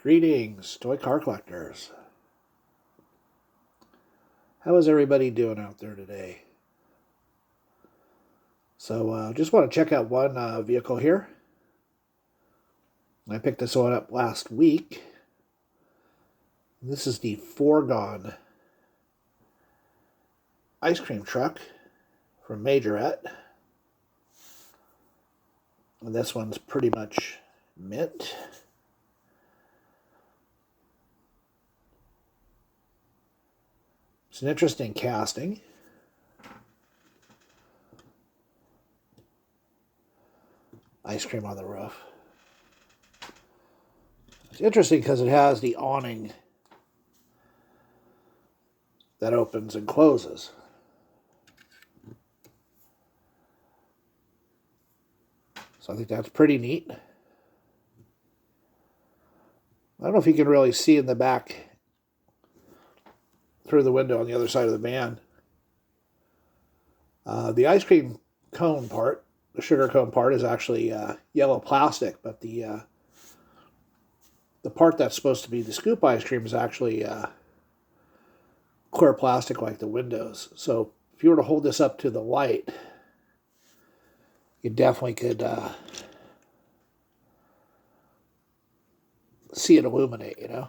Greetings, toy car collectors. How is everybody doing out there today? So just want to check out one vehicle here. I picked this one up last week. This is the Fourgon ice cream truck from Majorette. And this one's pretty much mint. It's an interesting casting. Ice cream on the roof. It's interesting because it has the awning that opens and closes. So I think that's pretty neat. I don't know if you can really see in the back through the window on the other side of the van. The ice cream cone part, the sugar cone part, is actually yellow plastic, but the part that's supposed to be the scoop ice cream is actually clear plastic like the windows. So if you were to hold this up to the light, you definitely could see it illuminate, you know?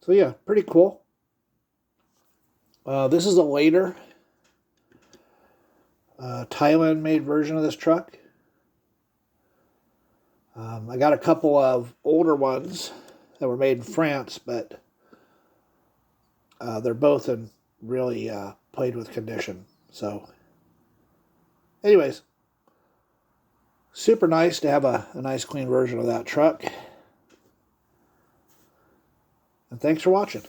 So yeah, pretty cool. This is a later Thailand-made version of this truck. I got a couple of older ones that were made in France, but they're both in really played with condition. So anyways, super nice to have a nice clean version of that truck. And thanks for watching.